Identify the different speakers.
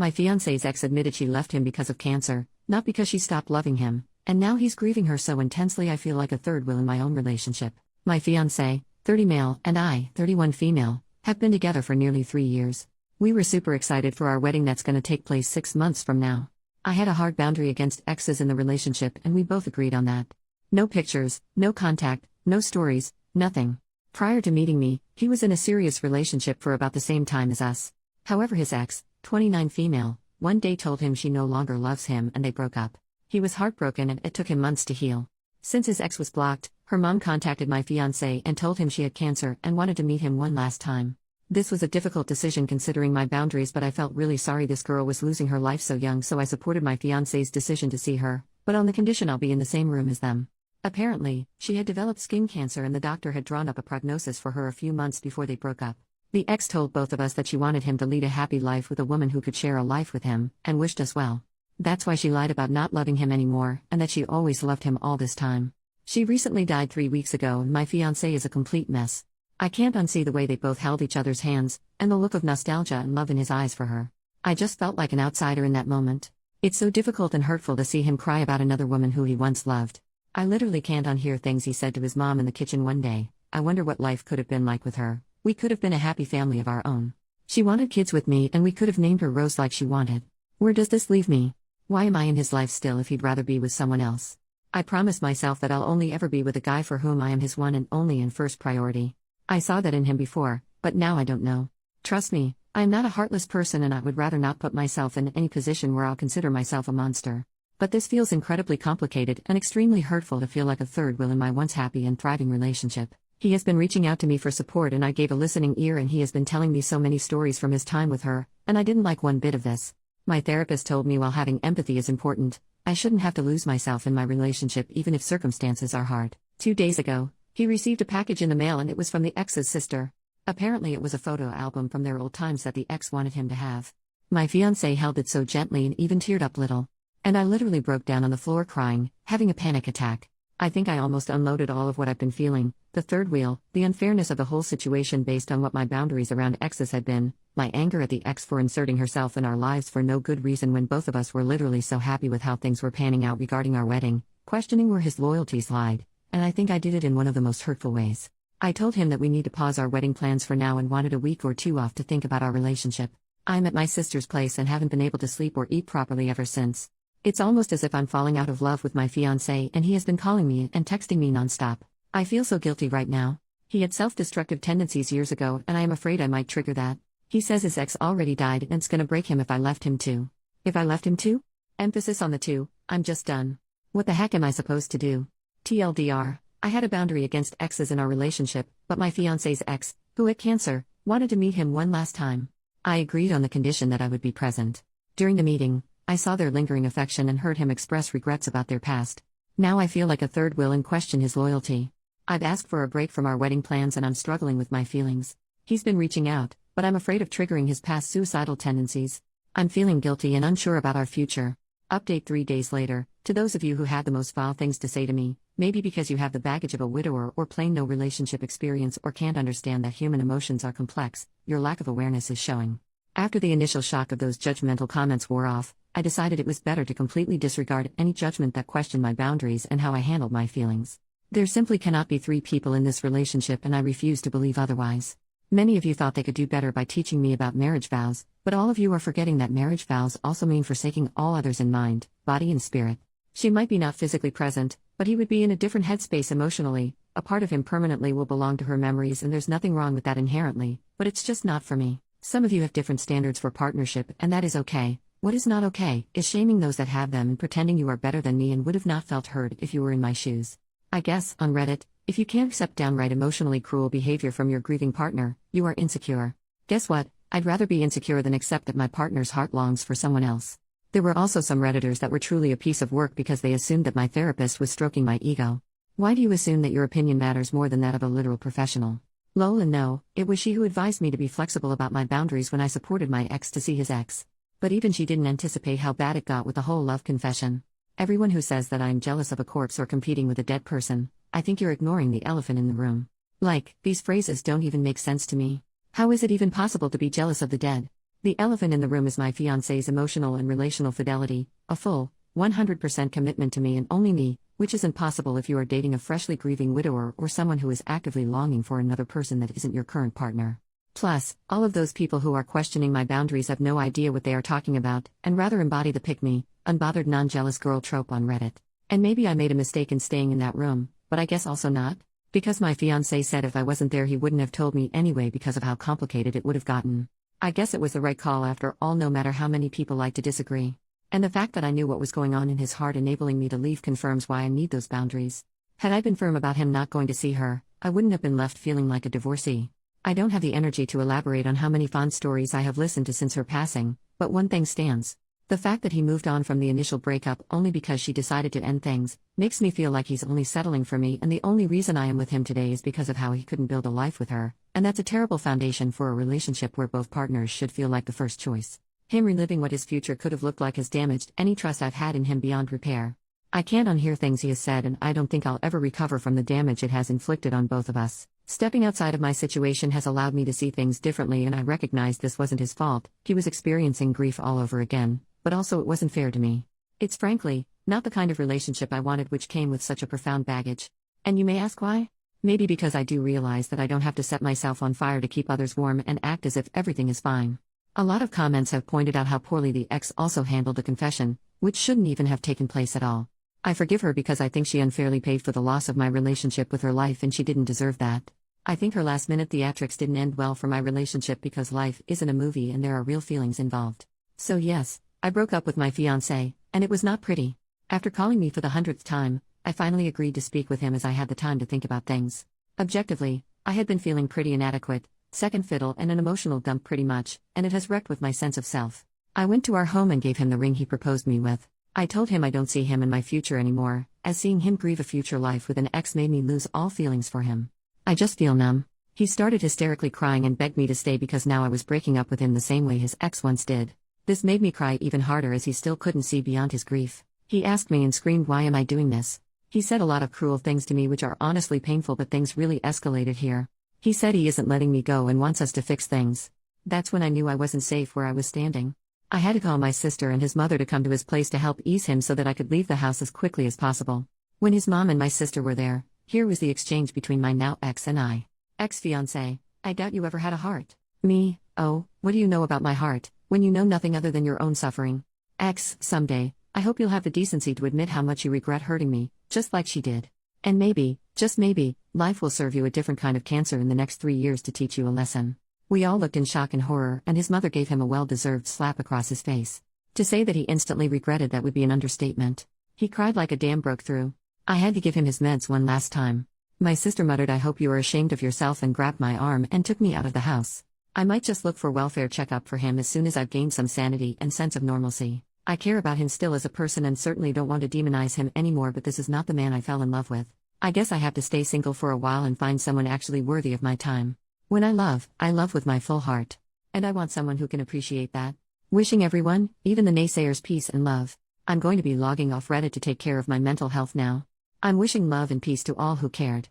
Speaker 1: My fiancé's ex admitted she left him because of cancer, not because she stopped loving him, and now he's grieving her so intensely I feel like a third wheel in my own relationship. My fiancé, 30 male, and I, 31 female, have been together for nearly 3 years. We were super excited for our wedding that's gonna take place 6 months from now. I had a hard boundary against exes in the relationship and we both agreed on that. No pictures, no contact, no stories, nothing. Prior to meeting me, he was in a serious relationship for about the same time as us. However, his ex, 29 female, one day told him she no longer loves him and they broke up. He was heartbroken and it took him months to heal. Since his ex was blocked, her mom contacted my fiancé and told him she had cancer and wanted to meet him one last time. This was a difficult decision considering my boundaries, but I felt really sorry this girl was losing her life so young, so I supported my fiancé's decision to see her, but on the condition I'll be in the same room as them. Apparently, she had developed skin cancer and the doctor had drawn up a prognosis for her a few months before they broke up. The ex told both of us that she wanted him to lead a happy life with a woman who could share a life with him, and wished us well. That's why she lied about not loving him anymore, and that she always loved him all this time. She recently died 3 weeks ago and my fiancé is a complete mess. I can't unsee the way they both held each other's hands, and the look of nostalgia and love in his eyes for her. I just felt like an outsider in that moment. It's so difficult and hurtful to see him cry about another woman who he once loved. I literally can't unhear things he said to his mom in the kitchen one day. I wonder what life could have been like with her. We could have been a happy family of our own. She wanted kids with me and we could have named her Rose like she wanted. Where does this leave me? Why am I in his life still if he'd rather be with someone else? I promised myself that I'll only ever be with a guy for whom I am his one and only and first priority. I saw that in him before, but now I don't know. Trust me, I am not a heartless person and I would rather not put myself in any position where I'll consider myself a monster. But this feels incredibly complicated and extremely hurtful to feel like a third wheel in my once happy and thriving relationship. He has been reaching out to me for support and I gave a listening ear, and he has been telling me so many stories from his time with her, and I didn't like one bit of this. My therapist told me while having empathy is important, I shouldn't have to lose myself in my relationship even if circumstances are hard. 2 days ago, he received a package in the mail and it was from the ex's sister. Apparently it was a photo album from their old times that the ex wanted him to have. My fiancé held it so gently and even teared up little. And I literally broke down on the floor crying, having a panic attack. I think I almost unloaded all of what I've been feeling, the third wheel, the unfairness of the whole situation based on what my boundaries around exes had been, my anger at the ex for inserting herself in our lives for no good reason when both of us were literally so happy with how things were panning out regarding our wedding, questioning where his loyalties lied. And I think I did it in one of the most hurtful ways. I told him that we need to pause our wedding plans for now and wanted a week or 2 off to think about our relationship. I'm at my sister's place and haven't been able to sleep or eat properly ever since. It's almost as if I'm falling out of love with my fiancé and he has been calling me and texting me nonstop. I feel so guilty right now. He had self-destructive tendencies years ago and I am afraid I might trigger that. He says his ex already died and it's gonna break him if I left him too. If I left him too? Emphasis on the two, I'm just done. What the heck am I supposed to do? TLDR, I had a boundary against exes in our relationship, but my fiancé's ex, who had cancer, wanted to meet him one last time. I agreed on the condition that I would be present. During the meeting, I saw their lingering affection and heard him express regrets about their past. Now I feel like a third wheel and question his loyalty. I've asked for a break from our wedding plans and I'm struggling with my feelings. He's been reaching out, but I'm afraid of triggering his past suicidal tendencies. I'm feeling guilty and unsure about our future. Update 3 days later, to those of you who had the most foul things to say to me, maybe because you have the baggage of a widower or plain no relationship experience or can't understand that human emotions are complex, your lack of awareness is showing. After the initial shock of those judgmental comments wore off, I decided it was better to completely disregard any judgment that questioned my boundaries and how I handled my feelings. There simply cannot be 3 people in this relationship and I refuse to believe otherwise. Many of you thought they could do better by teaching me about marriage vows, but all of you are forgetting that marriage vows also mean forsaking all others in mind, body and spirit. She might be not physically present, but he would be in a different headspace emotionally. A part of him permanently will belong to her memories and there's nothing wrong with that inherently, but it's just not for me. Some of you have different standards for partnership and that is okay. What is not okay is shaming those that have them and pretending you are better than me and would have not felt heard if you were in my shoes. I guess, on Reddit, if you can't accept downright emotionally cruel behavior from your grieving partner, you are insecure. Guess what? I'd rather be insecure than accept that my partner's heart longs for someone else. There were also some Redditors that were truly a piece of work because they assumed that my therapist was stroking my ego. Why do you assume that your opinion matters more than that of a literal professional? Lol, and no, it was she who advised me to be flexible about my boundaries when I supported my ex to see his ex. But even she didn't anticipate how bad it got with the whole love confession. Everyone who says that I am jealous of a corpse or competing with a dead person, I think you're ignoring the elephant in the room. Like, these phrases don't even make sense to me. How is it even possible to be jealous of the dead? The elephant in the room is my fiancé's emotional and relational fidelity, a full, 100% commitment to me and only me, which isn't possible if you are dating a freshly grieving widower or someone who is actively longing for another person that isn't your current partner. Plus, all of those people who are questioning my boundaries have no idea what they are talking about, and rather embody the pick-me, unbothered non-jealous girl trope on Reddit. And maybe I made a mistake in staying in that room, but I guess also not. Because my fiancé said if I wasn't there he wouldn't have told me anyway because of how complicated it would have gotten. I guess it was the right call after all, no matter how many people like to disagree. And the fact that I knew what was going on in his heart enabling me to leave confirms why I need those boundaries. Had I been firm about him not going to see her, I wouldn't have been left feeling like a divorcee. I don't have the energy to elaborate on how many fond stories I have listened to since her passing, but one thing stands. The fact that he moved on from the initial breakup only because she decided to end things, makes me feel like he's only settling for me, and the only reason I am with him today is because of how he couldn't build a life with her, and that's a terrible foundation for a relationship where both partners should feel like the first choice. Him reliving what his future could have looked like has damaged any trust I've had in him beyond repair. I can't unhear things he has said, and I don't think I'll ever recover from the damage it has inflicted on both of us. Stepping outside of my situation has allowed me to see things differently, and I recognize this wasn't his fault. He was experiencing grief all over again, but also it wasn't fair to me. It's frankly not the kind of relationship I wanted, which came with such a profound baggage. And you may ask why? Maybe because I do realize that I don't have to set myself on fire to keep others warm and act as if everything is fine. A lot of comments have pointed out how poorly the ex also handled a confession, which shouldn't even have taken place at all. I forgive her because I think she unfairly paid for the loss of my relationship with her life, and she didn't deserve that. I think her last-minute theatrics didn't end well for my relationship because life isn't a movie and there are real feelings involved. So yes, I broke up with my fiancé, and it was not pretty. After calling me for the 100th time, I finally agreed to speak with him as I had the time to think about things. Objectively, I had been feeling pretty inadequate, second fiddle and an emotional dump pretty much, and it has wrecked with my sense of self. I went to our home and gave him the ring he proposed me with. I told him I don't see him in my future anymore, as seeing him grieve a future life with an ex made me lose all feelings for him. I just feel numb. He started hysterically crying and begged me to stay because now I was breaking up with him the same way his ex once did. This made me cry even harder as he still couldn't see beyond his grief. He asked me and screamed, "Why am I doing this?" He said a lot of cruel things to me which are honestly painful, but things really escalated here. He said he isn't letting me go and wants us to fix things. That's when I knew I wasn't safe where I was standing. I had to call my sister and his mother to come to his place to help ease him so that I could leave the house as quickly as possible. When his mom and my sister were there, here was the exchange between my now ex and I. Ex-fiancé: I doubt you ever had a heart. Me: oh, what do you know about my heart, when you know nothing other than your own suffering? Ex: someday, I hope you'll have the decency to admit how much you regret hurting me, just like she did. And maybe, just maybe, life will serve you a different kind of cancer in the next 3 years to teach you a lesson. We all looked in shock and horror, and his mother gave him a well-deserved slap across his face. To say that he instantly regretted that would be an understatement. He cried like a dam broke through. I had to give him his meds one last time. My sister muttered, "I hope you are ashamed of yourself," and grabbed my arm and took me out of the house. I might just look for welfare checkup for him as soon as I've gained some sanity and sense of normalcy. I care about him still as a person and certainly don't want to demonize him anymore, but this is not the man I fell in love with. I guess I have to stay single for a while and find someone actually worthy of my time. When I love with my full heart. And I want someone who can appreciate that. Wishing everyone, even the naysayers, peace and love. I'm going to be logging off Reddit to take care of my mental health now. I'm wishing love and peace to all who cared.